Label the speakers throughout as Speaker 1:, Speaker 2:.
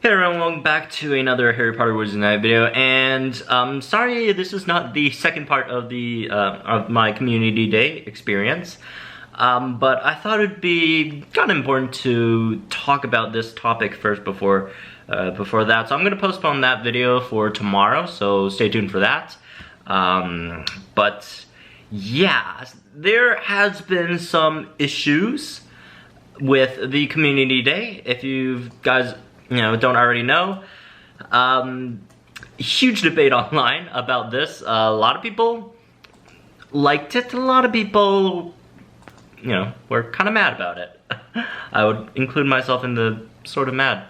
Speaker 1: Hey everyone, welcome back to another Harry Potter Wizards Unite video, and sorry this is not the second part of the of my community day experience, but I thought it'd be kind of important to talk about this topic first before that. So I'm gonna postpone that video for tomorrow, so stay tuned for that. But yeah, there has been some issues with the community day. If you guys don't already know, huge debate online about this. A lot of people liked it, a lot of people, were kind of mad about it. I would include myself in the sort of mad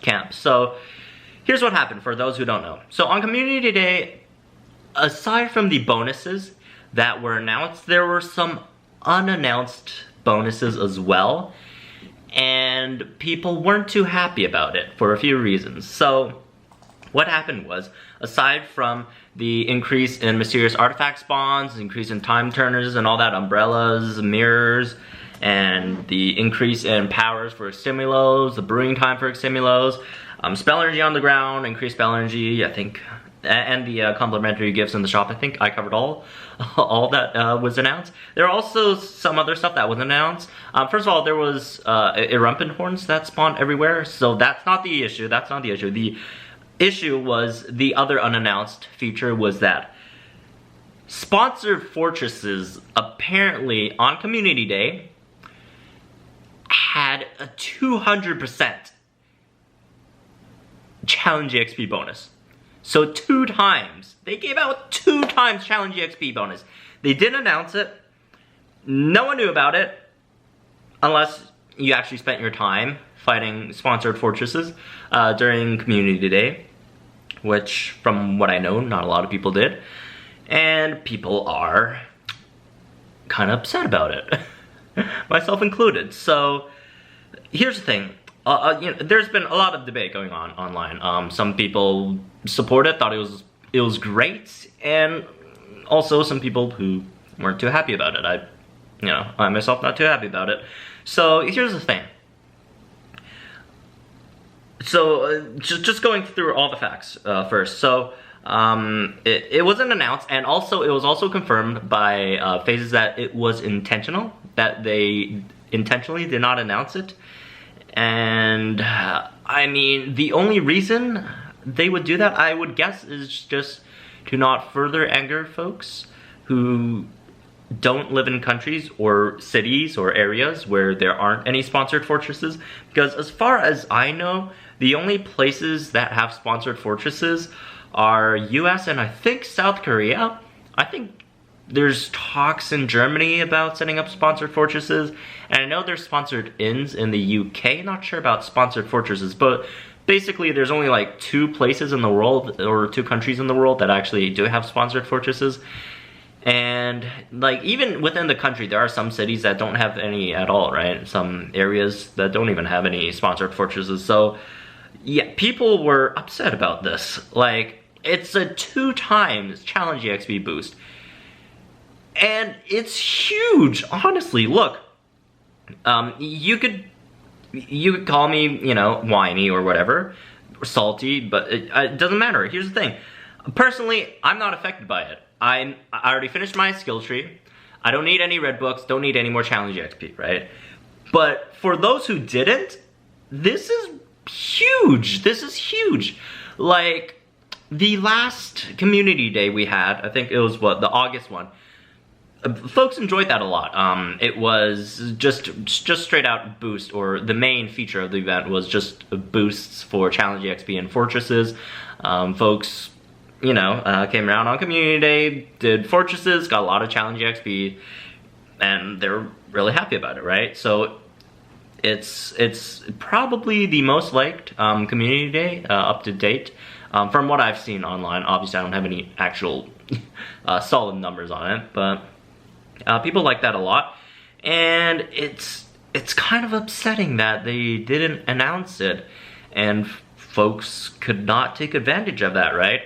Speaker 1: camp. So here's what happened for those who don't know. So on Community Day, aside from the bonuses that were announced, there were some unannounced bonuses as well. And people weren't too happy about it for a few reasons. So what happened was, aside from the increase in mysterious artifact spawns, increase in time turners and all that, umbrellas, mirrors, and the increase in powers for Stimulos, the brewing time for Stimulos, spell energy on the ground, increased spell energy, I think, and the complimentary gifts in the shop. I think I covered all that was announced. There are also some other stuff that was announced. First of all, there was Horns that spawned everywhere, so that's not the issue. That's not the issue. The issue was the other unannounced feature was that sponsored fortresses apparently on Community Day had a 200% challenge EXP bonus. So 2 times. They gave out 2 times challenge EXP bonus. They didn't announce it. No one knew about it. Unless you actually spent your time fighting sponsored fortresses during Community Day. Which, from what I know, not a lot of people did. And people are kind of upset about it. Myself included. So, here's the thing. There's been a lot of debate going on online. Some people support it, thought it was great, and also some people who weren't too happy about it. I myself not too happy about it. So here's the thing. So just going through all the facts first. So it wasn't announced, and also it was also confirmed by Phases that it was intentional, that they intentionally did not announce it. And I mean, the only reason they would do that, I would guess, is just to not further anger folks who don't live in countries or cities or areas where there aren't any sponsored fortresses. Because as far as I know, the only places that have sponsored fortresses are US and I think South Korea. I think there's talks in Germany about setting up sponsored fortresses, and I know there's sponsored inns in the UK. Not sure about sponsored fortresses, but basically there's only like 2 places in the world, or 2 countries in the world, that actually do have sponsored fortresses. And like, even within the country, there are some cities that don't have any at all, right? Some areas that don't even have any sponsored fortresses. So yeah, people were upset about this. Like, it's a 2 times challenge EXP boost. And it's huge, honestly. Look, you could call me, whiny or whatever, or salty, but it doesn't matter. Here's the thing. Personally, I'm not affected by it. I already finished my skill tree. I don't need any red books, don't need any more challenge EXP, right? But for those who didn't, this is huge. This is huge. Like, the last Community Day we had, I think it was, the August one, folks enjoyed that a lot. It was just straight out boost, or the main feature of the event was just boosts for challenge EXP and fortresses. Folks, came around on Community Day, did fortresses, got a lot of challenge EXP, and they're really happy about it, right? So it's probably the most liked Community Day up to date. From what I've seen online. Obviously I don't have any actual solid numbers on it, but people like that a lot, and it's kind of upsetting that they didn't announce it, and folks could not take advantage of that, right?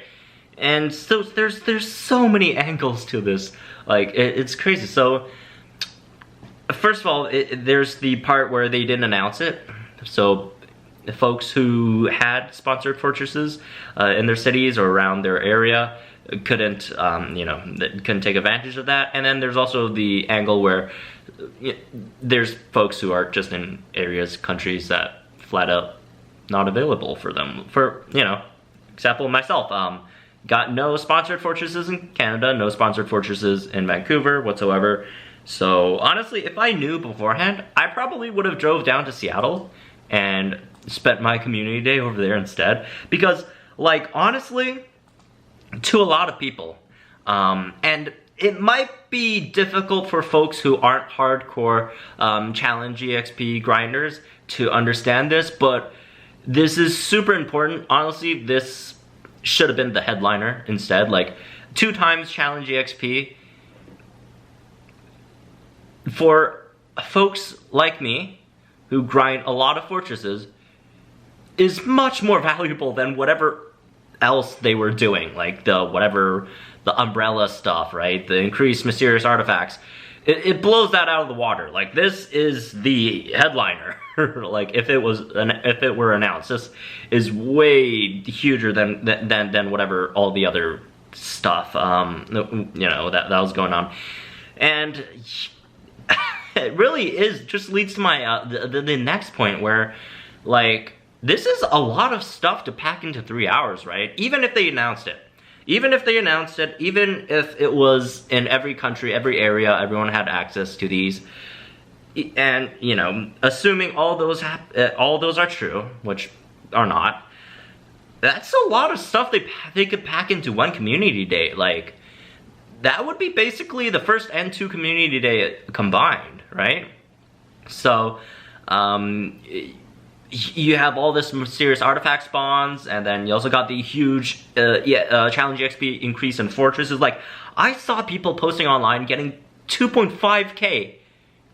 Speaker 1: And so there's so many angles to this, like it's crazy. So first of all, there's the part where they didn't announce it, so folks who had sponsored fortresses in their cities or around their area couldn't, couldn't take advantage of that. And then there's also the angle where there's folks who are just in areas, countries that flat out not available for them. For, example, myself, got no sponsored fortresses in Canada, no sponsored fortresses in Vancouver whatsoever. So honestly, if I knew beforehand, I probably would have drove down to Seattle and spent my community day over there instead. Because, like, honestly, to a lot of people, and it might be difficult for folks who aren't hardcore Challenge EXP grinders to understand this, but this is super important. Honestly, this should have been the headliner instead. Like, 2 times Challenge EXP for folks like me who grind a lot of fortresses is much more valuable than whatever else they were doing, like the umbrella stuff, right? The increased mysterious artifacts. It blows that out of the water. Like, this is the headliner. Like, if it were announced, this is way huger than whatever all the other stuff that was going on. And it really just leads to my the next point, where, like, this is a lot of stuff to pack into 3 hours, right? Even if they announced it. Even if it was in every country, every area, everyone had access to these. And, assuming all those are true, which are not, that's a lot of stuff they could pack into one community day. Like, that would be basically the first and 2 community day combined, right? So, you have all this mysterious artifact spawns, and then you also got the huge Challenge EXP increase in fortresses. Like, I saw people posting online getting 2.5k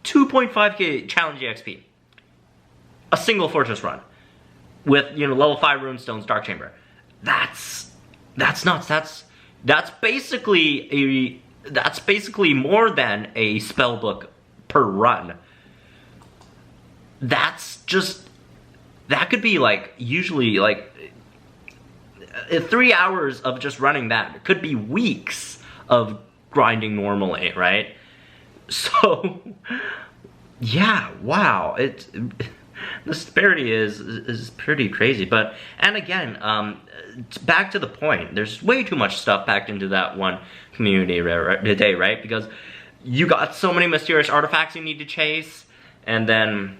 Speaker 1: Challenge EXP. A single fortress run. With, level 5 runestones, Dark Chamber. That's nuts. That's basically more than a spellbook per run. That could be, like, usually, like, 3 hours of just running that. It could be weeks of grinding normally, right? So, yeah, wow. The disparity is pretty crazy. But, and again, back to the point, there's way too much stuff packed into that one community today, right? Because you got so many mysterious artifacts you need to chase, and then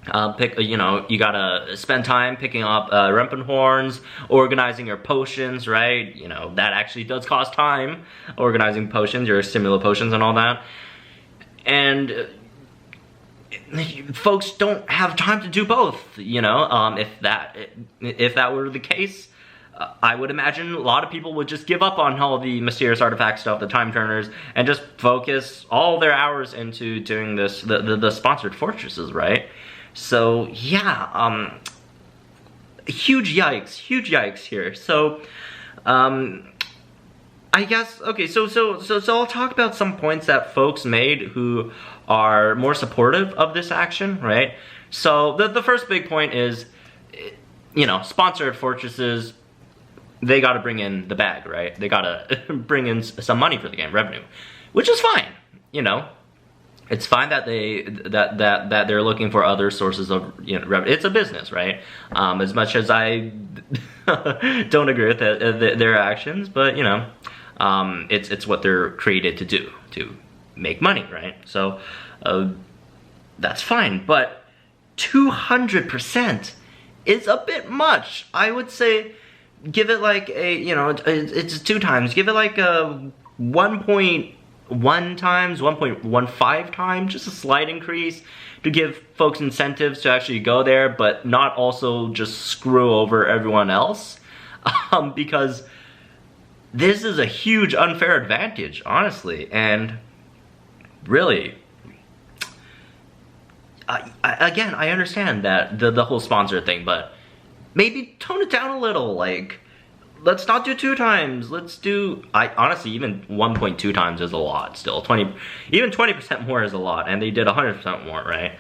Speaker 1: you gotta spend time picking up Rempin horns, organizing your potions, right? That actually does cost time, organizing potions, your stimula potions and all that. And folks don't have time to do both, if that were the case, I would imagine a lot of people would just give up on all the mysterious artifact stuff, the time turners, and just focus all their hours into doing this, the sponsored fortresses, right? So, yeah, huge yikes here. So, I guess, okay, so I'll talk about some points that folks made who are more supportive of this action, right? So, the first big point is, sponsored fortresses, they gotta bring in the bag, right? They gotta bring in some money for the game, revenue, which is fine, It's fine that they're looking for other sources of revenue. It's a business, right? As much as I don't agree with their actions, but it's what they're created to do, to make money, right? So that's fine. But 200% is a bit much. I would say give it like a it's 2 times. Give it like a 1.1 times, 1.15 times, just a slight increase to give folks incentives to actually go there, but not also just screw over everyone else, because this is a huge unfair advantage, honestly. And really, again, I understand that the whole sponsor thing, but maybe tone it down a little. Like, let's not do 2 times. Let's do, honestly, even 1.2 times is a lot still. Even 20% more is a lot, and they did 100% more, right?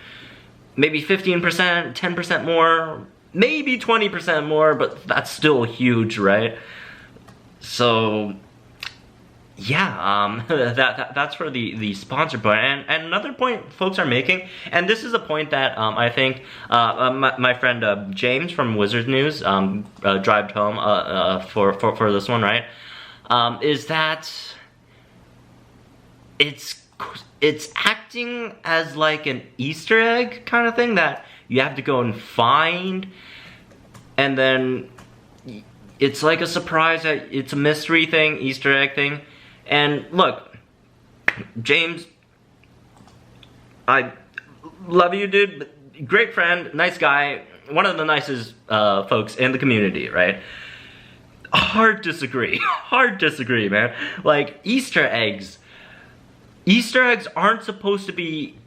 Speaker 1: Maybe 15%, 10% more, maybe 20% more, but that's still huge, right? So yeah, that's for the sponsor point. And another point folks are making, and this is a point that I think my friend James from Wizard News drived home for this one, right? Is that it's acting as like an Easter egg kind of thing that you have to go and find, and then it's like a surprise, it's a mystery thing, Easter egg thing. And look, James, I love you, dude. Great friend, nice guy, one of the nicest folks in the community, right? Hard disagree, hard disagree, man. Like, Easter eggs aren't supposed to be,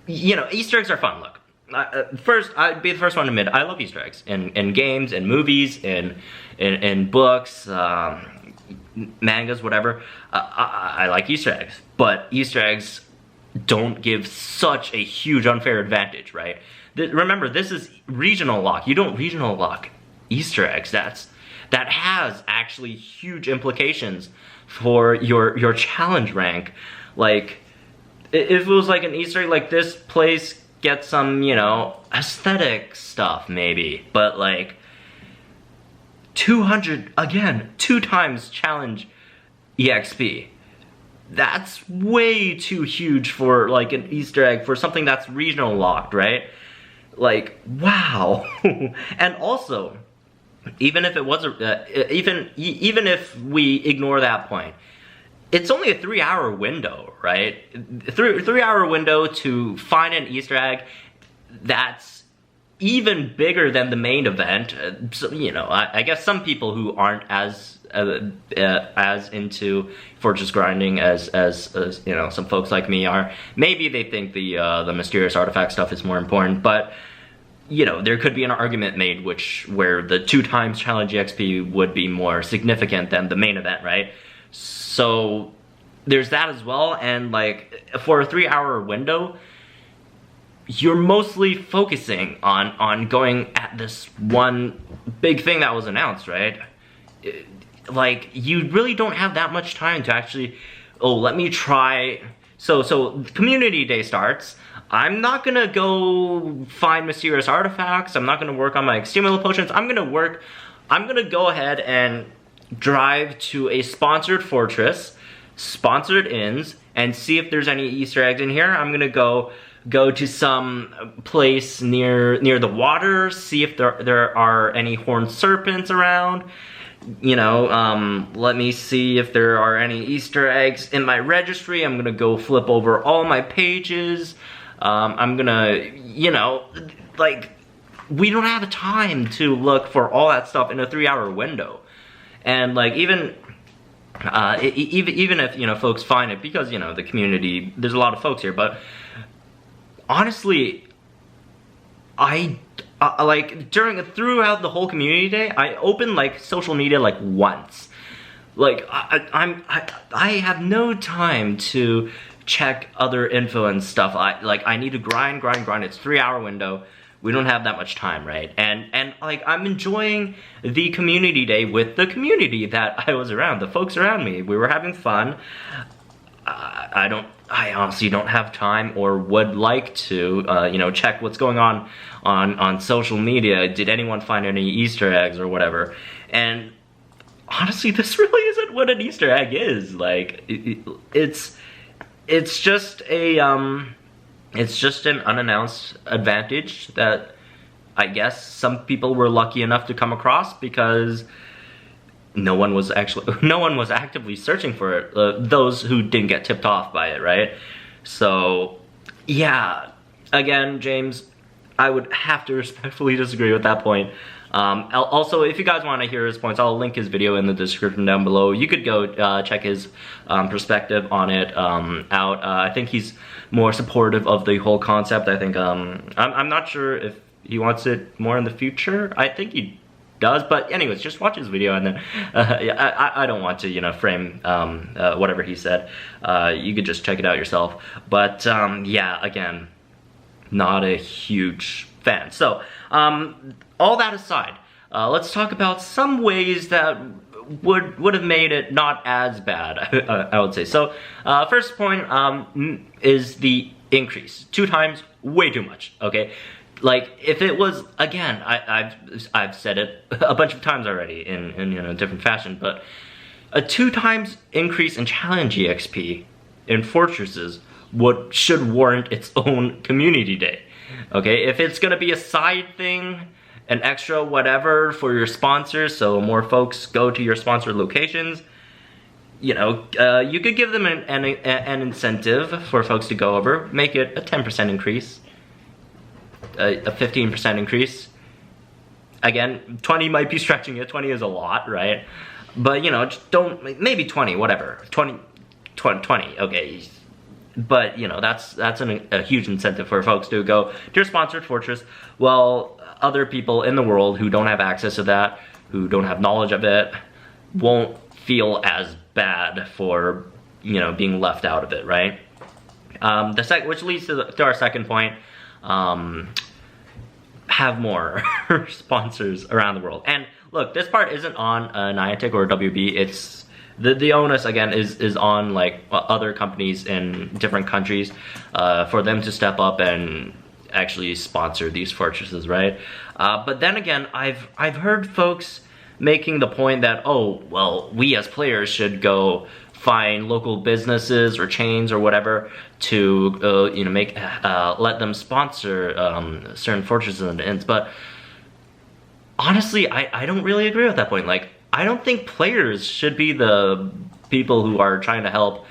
Speaker 1: you know, Easter eggs are fun. Look, first, I'd be the first one to admit, I love Easter eggs in games, in movies, in books, mangas, whatever. I like Easter eggs, but Easter eggs don't give such a huge unfair advantage, right? Remember, this is regional lock. You don't regional lock Easter eggs. That has actually huge implications for your challenge rank. Like, if it was like an Easter egg, like this place gets some, you know, aesthetic stuff maybe, but like 200, again, 2 times challenge EXP. That's way too huge for like an Easter egg for something that's regional locked, right? Like, wow. And also, even if it was even if we ignore that point, it's only a 3-hour window, right? 3-hour window to find an Easter egg that's even bigger than the main event. So, you know, I guess some people who aren't as into fortress grinding as you know, some folks like me are, maybe they think the mysterious artifact stuff is more important, but you know, there could be an argument made where the 2 times challenge EXP would be more significant than the main event, right? So there's that as well. And like, for a 3-hour window, you're mostly focusing on going at this one big thing that was announced, right? Like, you really don't have that much time to actually, oh, let me try. So community day starts. I'm not gonna go find mysterious artifacts. I'm not gonna work on my stimulant potions. I'm gonna go ahead and drive to a sponsored fortress, sponsored inns, and see if there's any Easter eggs in here. I'm gonna go to some place near the water, see if there are any horned serpents around. You know, let me see if there are any Easter eggs in my registry. I'm gonna go flip over all my pages. I'm gonna, you know, like, we don't have the time to look for all that stuff in a 3-hour window. And like, even if, you know, folks find it, because, you know, the community, there's a lot of folks here, but honestly, like, throughout the whole community day, I opened like social media like once. Like, I have no time to check other info and stuff. I need to grind. It's 3-hour window. We don't have that much time, right? And like, I'm enjoying the community day with the community that I was around, the folks around me. We were having fun. I honestly don't have time or would like to, you know, check what's going on social media. Did anyone find any Easter eggs or whatever? And honestly, this really isn't what an Easter egg is. Like, it's just an unannounced advantage that I guess some people were lucky enough to come across, because no one was actively searching for it, those who didn't get tipped off by it, right? So yeah, again, James, I would have to respectfully disagree with that point. Also, if you guys want to hear his points, I'll link his video in the description down below. You could go check his perspective on it out. I think he's more supportive of the whole concept. I think, I'm not sure if he wants it more in the future. I think he does, but anyways, just watch his video, and then yeah, I don't want to, you know, frame whatever he said. You could just check it out yourself. But yeah, again, not a huge fan. So all that aside, let's talk about some ways that would have made it not as bad, I would say. So, first point is the increase. 2 times, way too much, okay? Like, if it was, again, I've said it a bunch of times already in you know, different fashion, but a 2 times increase in challenge EXP in fortresses should warrant its own community day, okay? If it's gonna be a side thing, an extra whatever for your sponsors, so more folks go to your sponsored locations, you know, you could give them an incentive for folks to go over, make it a 10% increase, a 15% increase. Again, 20 might be stretching it, 20 is a lot, right? But, you know, just don't, maybe 20, whatever, 20, okay. But, you know, that's a huge incentive for folks to go to your sponsored fortress, while other people in the world who don't have access to that, who don't have knowledge of it, won't feel as bad for, you know, being left out of it, right? Which leads to our second point, have more sponsors around the world. And look, this part isn't on Niantic or WB, it's the onus again is on like other companies in different countries for them to step up and actually sponsor these fortresses, right? But then again, I've heard folks making the point that, oh, well, we as players should go find local businesses or chains or whatever to you know, make let them sponsor certain fortresses and inns. But honestly, I don't really agree with that point. Like, I don't think players should be the people who are trying to help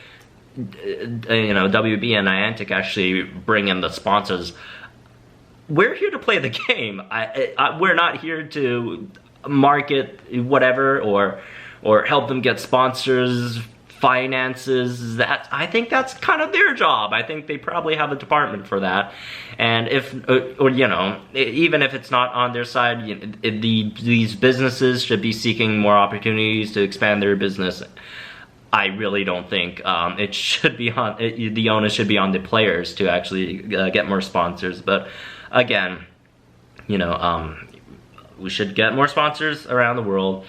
Speaker 1: you know, WB and Niantic actually bring in the sponsors. We're here to play the game. We're not here to market whatever or help them get sponsors, finances. I think that's kind of their job. I think they probably have a department for that. And if, or you know, even if it's not on their side, you know, these businesses should be seeking more opportunities to expand their business. I really don't think it should be on, the onus should be on the players to actually get more sponsors. But again, you know, we should get more sponsors around the world.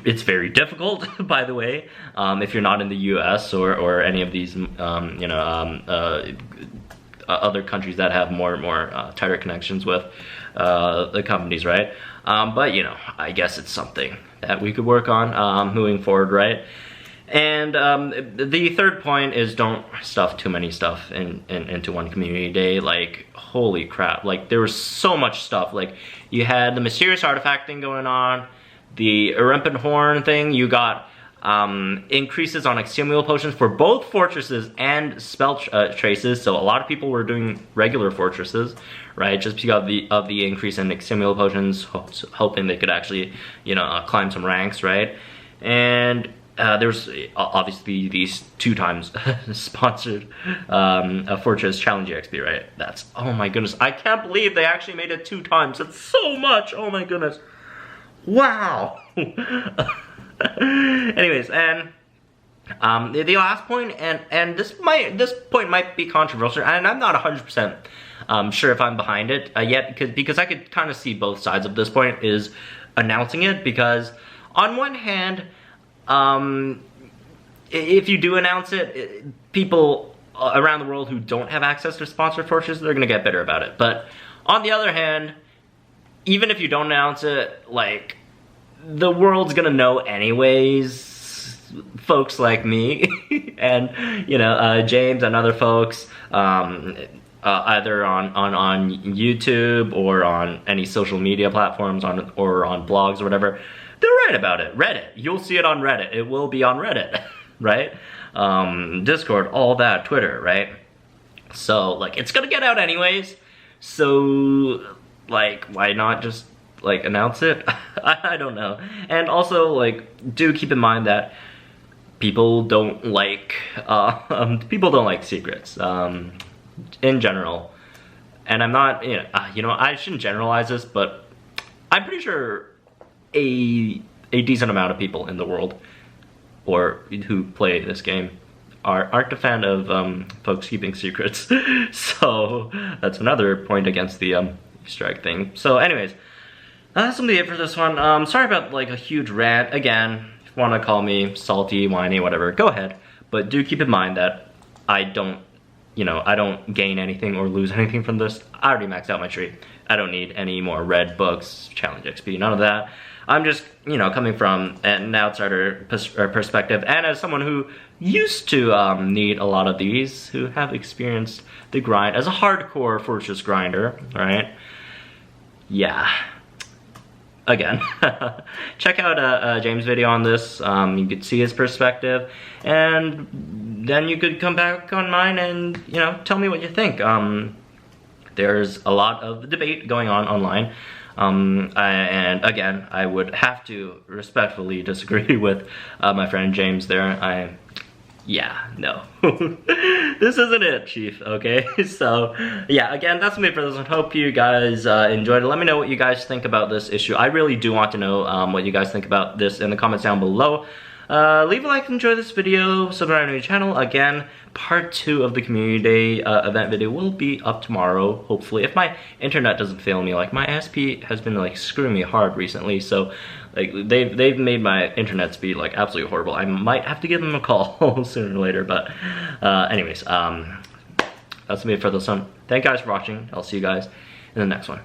Speaker 1: It's very difficult, by the way, if you're not in the US or any of these, you know, other countries that have more and more tighter connections with the companies, right? But, you know, I guess it's something that we could work on moving forward, right? And the third point is don't stuff too many stuff into one community day. Like, holy crap, like there was so much stuff. Like, you had the mysterious artifact thing going on, the rampant horn thing, you got increases on extemnial potions for both fortresses and spell traces. So a lot of people were doing regular fortresses, right? Just because of the increase in extemnial potions, hoping they could actually, you know, climb some ranks, right? And there's obviously these 2 times sponsored Fortress Challenge EXP, right? That's, oh my goodness, I can't believe they actually made it 2 times. That's so much, oh my goodness. Wow. Anyways, and the last point, and this point might be controversial, and I'm not 100% sure if I'm behind it yet, because I could kind of see both sides of this point, is announcing it. Because on one hand, if you do announce it, people around the world who don't have access to sponsored fortresses, they're gonna get bitter about it. But on the other hand, even if you don't announce it, like, the world's gonna know anyways. Folks like me and, you know, James and other folks, either on YouTube or on any social media platforms, or on blogs or whatever, they'll write about it. Reddit, you'll see it on Reddit. It will be on Reddit, right? Discord, all that, Twitter, right? So, like, it's gonna get out anyways. So, like, why not just, like, announce it? I don't know. And also, like, do keep in mind that people don't like secrets in general. And I'm not, you know, I shouldn't generalize this, but I'm pretty sure a decent amount of people in the world, or who play this game, aren't a fan of folks keeping secrets. So that's another point against the Easter egg thing. So anyways, That's gonna be it for this one. Sorry about like a huge rant. Again, if you wanna call me salty, whiny, whatever, go ahead. But do keep in mind that I don't gain anything or lose anything from this. I already maxed out my tree. I don't need any more red books, challenge XP, none of that. I'm just, coming from an outsider perspective, and as someone who used to need a lot of these, who have experienced the grind as a hardcore Fortress grinder, right? Yeah. Again, check out James' video on this. You could see his perspective, and then you could come back on mine and, tell me what you think. There's a lot of debate going on online. And again, I would have to respectfully disagree with my friend James there. Yeah, no. This isn't it, Chief, okay? So, yeah, again, that's me for this one. Hope you guys enjoyed it. Let me know what you guys think about this issue. I really do want to know what you guys think about this in the comments down below. Leave a like, enjoy this video, subscribe to my channel. Again, part 2 of the community day event video will be up tomorrow, hopefully, if my internet doesn't fail me. Like, my SP has been like screwing me hard recently, so like they've made my internet speed like absolutely horrible. I might have to give them a call sooner or later, but anyways, that's me for this one. Thank you guys for watching. I'll see you guys in the next one.